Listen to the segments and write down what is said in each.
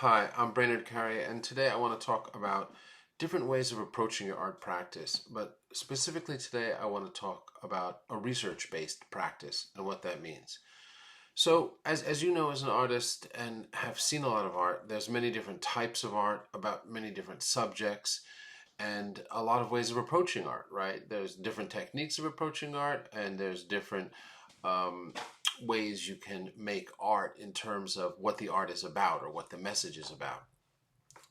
Hi, I'm Brainerd Carey, and today I want to talk about different ways of approaching your art practice. But specifically today, I want to talk about a research-based practice and what that means. So, as you know, as an artist and have seen a lot of art, there's many different types of art about many different subjects and a lot of ways of approaching art, right? There's different techniques of approaching art, and there's different um, ways you can make art in terms of what the art is about or what the message is about.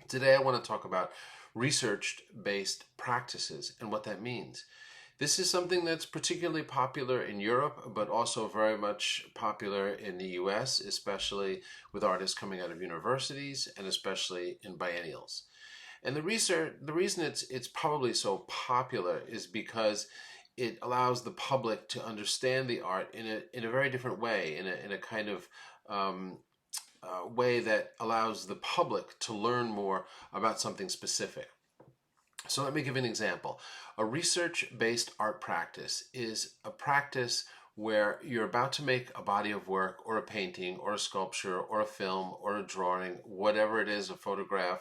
Today, I want to talk about research based practices and what that means. This is something that's particularly popular in Europe, but also very much popular in the US, especially with artists coming out of universities and especially in biennials. And the reason it's probably so popular is because it allows the public to understand the art in a very different way, in a kind of way that allows the public to learn more about something specific. So let me give an example. A research-based art practice is a practice where you're about to make a body of work or a painting or a sculpture or a film or a drawing, whatever it is, a photograph,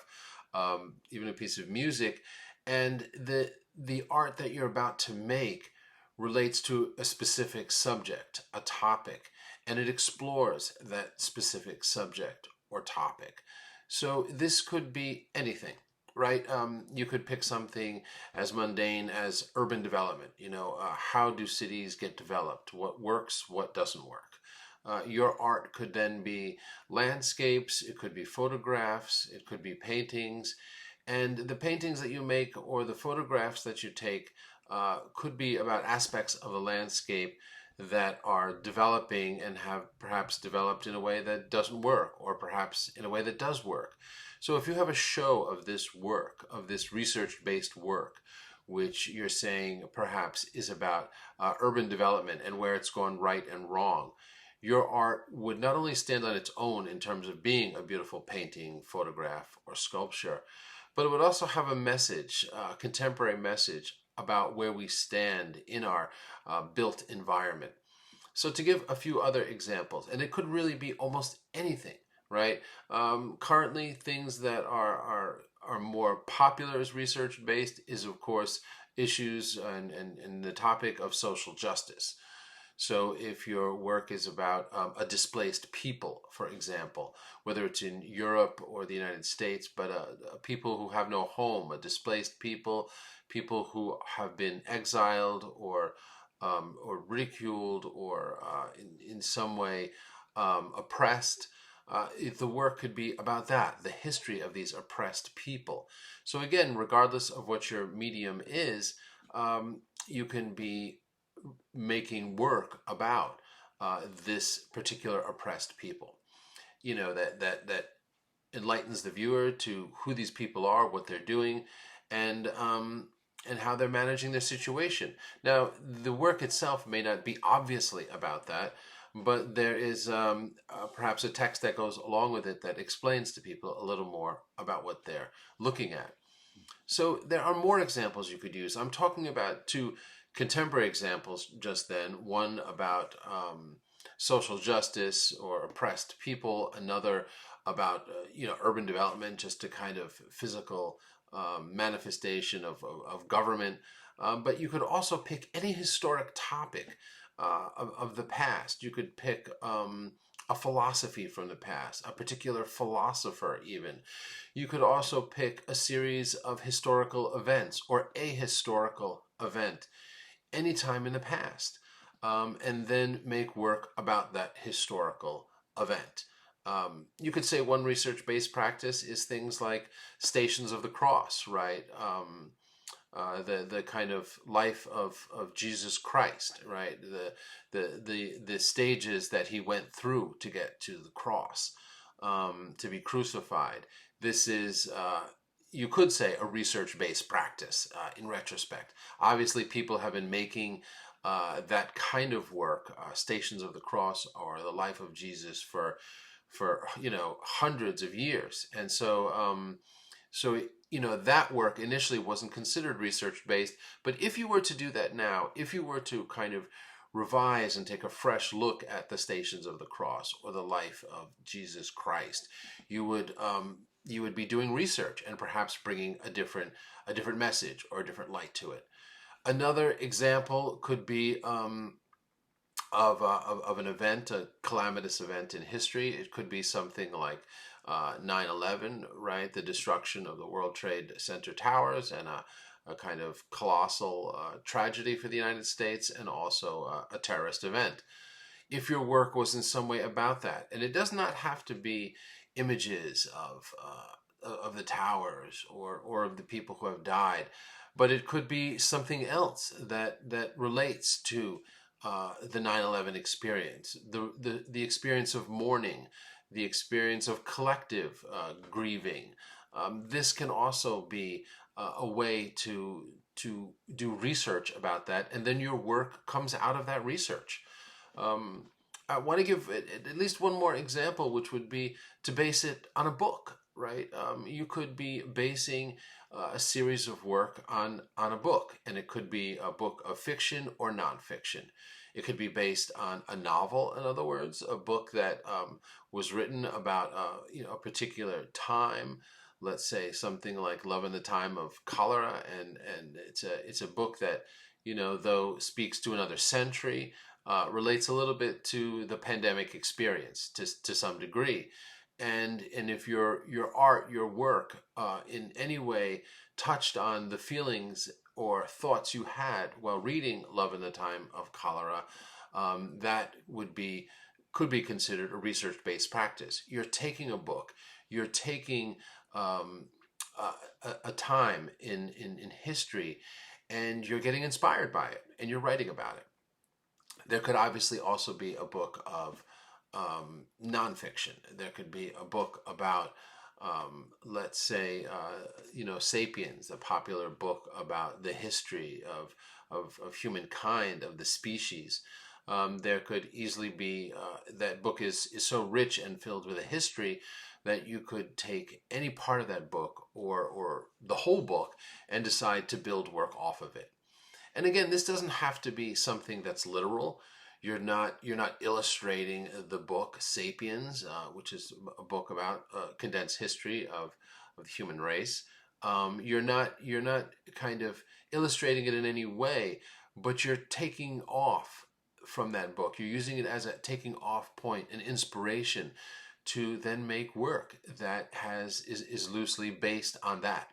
even a piece of music, and the art that you're about to make relates to a specific subject, a topic, and it explores that specific subject or topic. So this could be anything, right? You could pick something as mundane as urban development. How do cities get developed? What works? What doesn't work? Your art could then be landscapes, it could be photographs, it could be paintings, and the paintings that you make or the photographs that you take could be about aspects of a landscape that are developing and have perhaps developed in a way that doesn't work, or perhaps in a way that does work. So if you have a show of this work, of this research-based work, which you're saying perhaps is about urban development and where it's gone right and wrong, your art would not only stand on its own in terms of being a beautiful painting, photograph, or sculpture, but it would also have a message, a contemporary message about where we stand in our built environment. So to give a few other examples, and it could really be almost anything, right? Currently, things that are more popular as research based is, of course, issues and the topic of social justice. So if your work is about a displaced people, for example, whether it's in Europe or the United States, but people who have no home, a displaced people, people who have been exiled or ridiculed or in some way oppressed, the work could be about that, the history of these oppressed people. So again, regardless of what your medium is, you can be making work about this particular oppressed people. That enlightens the viewer to who these people are, what they're doing, and how they're managing their situation. Now, the work itself may not be obviously about that, but there is perhaps a text that goes along with it that explains to people a little more about what they're looking at. So there are more examples you could use. I'm talking about two contemporary examples just then. One about social justice or oppressed people. Another about urban development, just a kind of physical manifestation of government. But you could also pick any historic topic of the past. You could pick a philosophy from the past, a particular philosopher even. You could also pick a series of historical events or a historical event anytime in the past, and then make work about that historical event. You could say one research-based practice is things like Stations of the Cross, right? The kind of life of Jesus Christ, right? The stages that he went through to get to the cross, to be crucified. This is you could say a research-based practice in retrospect. Obviously, people have been making that kind of work, Stations of the Cross or the life of Jesus, for hundreds of years, and so that work initially wasn't considered research based. But if you were to do that now, if you were to kind of revise and take a fresh look at the Stations of the Cross or the life of Jesus Christ. You would be doing research and perhaps bringing a different message or a different light to it. Another example could be of an event, a calamitous event in history. It could be something like 9/11, right? The destruction of the World Trade Center towers, and a kind of colossal tragedy for the United States, and also a terrorist event. If your work was in some way about that, and it does not have to be images of the towers or of the people who have died, but it could be something else that relates to the 9/11 experience, the experience of mourning, the experience of collective grieving. This can also be a way to do research about that, and then your work comes out of that research. I want to give at least one more example, which would be to base it on a book, right? You could be basing a series of work on a book, and it could be a book of fiction or nonfiction. It could be based on a novel, in other words, a book that was written about a particular time. Let's say something like Love in the Time of Cholera, and it's a book that, though speaks to another century, relates a little bit to the pandemic experience to some degree. And if your art, your work, in any way touched on the feelings or thoughts you had while reading Love in the Time of Cholera, that could be considered a research-based practice. You're taking a book, you're taking a time in history, and you're getting inspired by it, and you're writing about it. There could obviously also be a book of nonfiction. There could be a book about, let's say, *Sapiens*, a popular book about the history of humankind, of the species. There could easily be, that book is so rich and filled with a history that you could take any part of that book or the whole book and decide to build work off of it. And again, this doesn't have to be something that's literal. You're not illustrating the book *Sapiens*, which is a book about condensed history of the human race. You're not kind of illustrating it in any way, but you're taking off from that book. You're using it as a taking off point, an inspiration to then make work that is loosely based on that.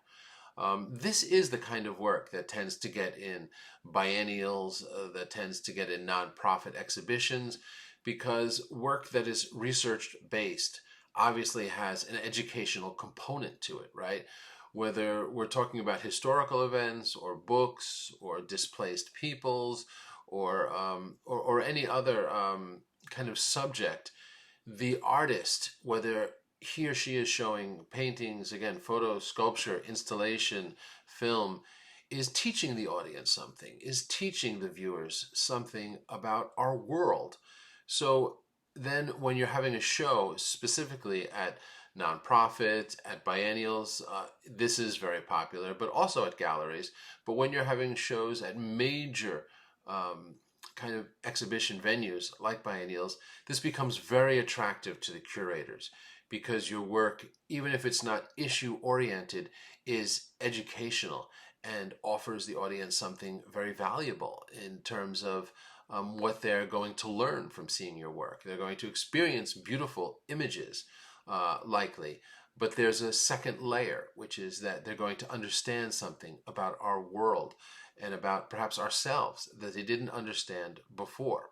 This is the kind of work that tends to get in biennials, that tends to get in nonprofit exhibitions, because work that is research-based obviously has an educational component to it, right? Whether we're talking about historical events or books or displaced peoples or any other kind of subject, the artist, whether he or she is showing paintings, again, photo, sculpture, installation, film, is teaching the audience something, is teaching the viewers something about our world. So then when you're having a show, specifically at nonprofits, at biennials, this is very popular, but also at galleries. But when you're having shows at major kind of exhibition venues like biennials, this becomes very attractive to the curators, because your work, even if it's not issue-oriented, is educational and offers the audience something very valuable in terms of what they're going to learn from seeing your work. They're going to experience beautiful images, likely, but there's a second layer, which is that they're going to understand something about our world and about perhaps ourselves that they didn't understand before.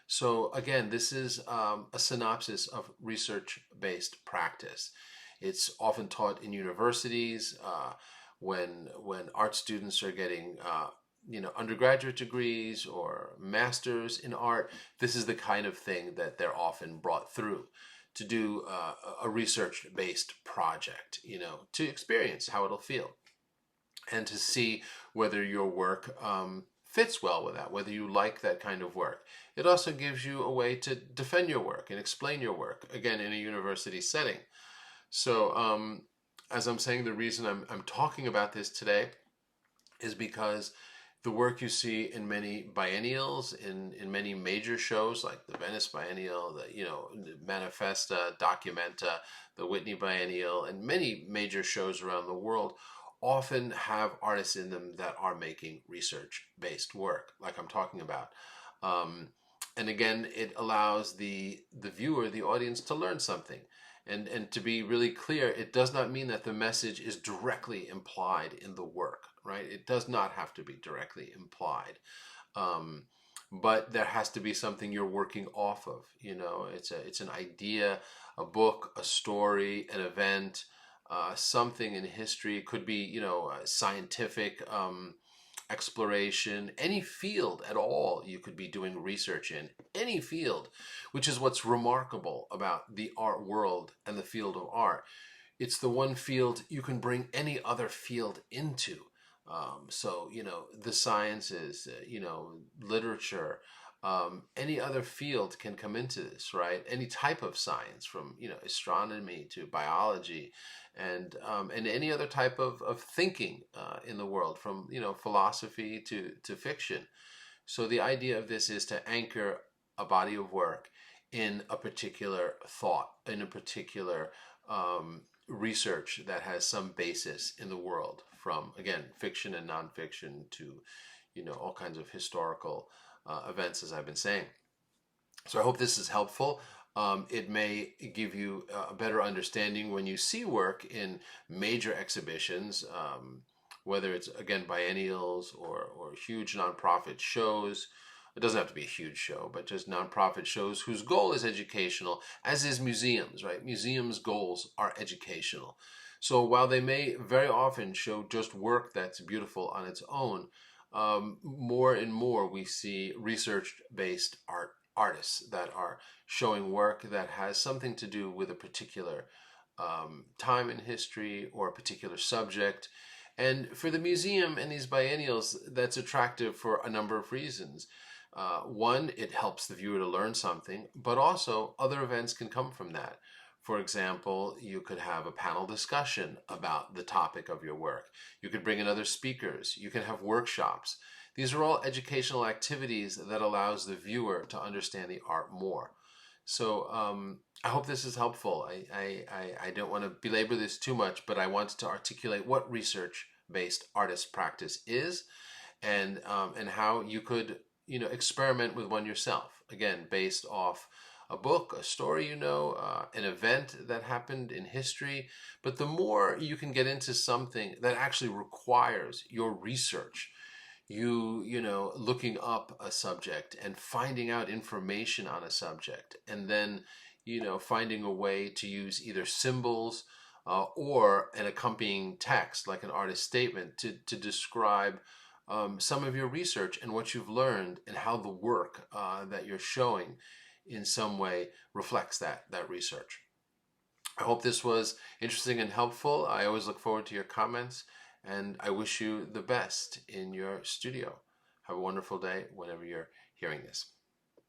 So again, this is a synopsis of research-based practice. It's often taught in universities when art students are getting undergraduate degrees or masters in art. This is the kind of thing that they're often brought through to do a research-based project, to experience how it'll feel and to see whether your work fits well with that, whether you like that kind of work. It also gives you a way to defend your work and explain your work, again, in a university setting. So as I'm saying, the reason I'm talking about this today is because the work you see in many biennials, in many major shows like the Venice Biennial, the Manifesta, Documenta, the Whitney Biennial, and many major shows around the world often have artists in them that are making research-based work, like I'm talking about. Um, and again, it allows the viewer, the audience, to learn something. And to be really clear, it does not mean that the message is directly implied in the work, right? It does not have to be directly implied. Um, but there has to be something you're working off of. It's an idea, a book, a story, an event, something in history. It could be, scientific exploration, any field at all you could be doing research in, any field, which is what's remarkable about the art world and the field of art. It's the one field you can bring any other field into. So, the sciences, literature, any other field can come into this, right? Any type of science, from astronomy to biology, and any other type of thinking in the world, from philosophy to fiction. So the idea of this is to anchor a body of work in a particular thought, in a particular research that has some basis in the world, from, again, fiction and nonfiction to all kinds of historical events, as I've been saying. So I hope this is helpful. It may give you a better understanding when you see work in major exhibitions, whether it's, again, biennials or huge nonprofit shows. It doesn't have to be a huge show, but just nonprofit shows whose goal is educational, as is museums, right? Museums' goals are educational. So while they may very often show just work that's beautiful on its own, more and more we see research-based artists that are showing work that has something to do with a particular time in history or a particular subject. And for the museum and these biennials, that's attractive for a number of reasons. One, it helps the viewer to learn something, but also other events can come from that. For example, you could have a panel discussion about the topic of your work. You could bring in other speakers. You can have workshops. These are all educational activities that allows the viewer to understand the art more. So I hope this is helpful. I don't want to belabor this too much, but I wanted to articulate what research-based artist practice is, and how you could experiment with one yourself. Again, based off a book, a story, an event that happened in history. But the more you can get into something that actually requires your research, looking up a subject and finding out information on a subject, and then finding a way to use either symbols or an accompanying text like an artist statement to describe some of your research and what you've learned, and how the work that you're showing in some way reflects that research. I hope this was interesting and helpful. I always look forward to your comments, and I wish you the best in your studio. Have a wonderful day whenever you're hearing this.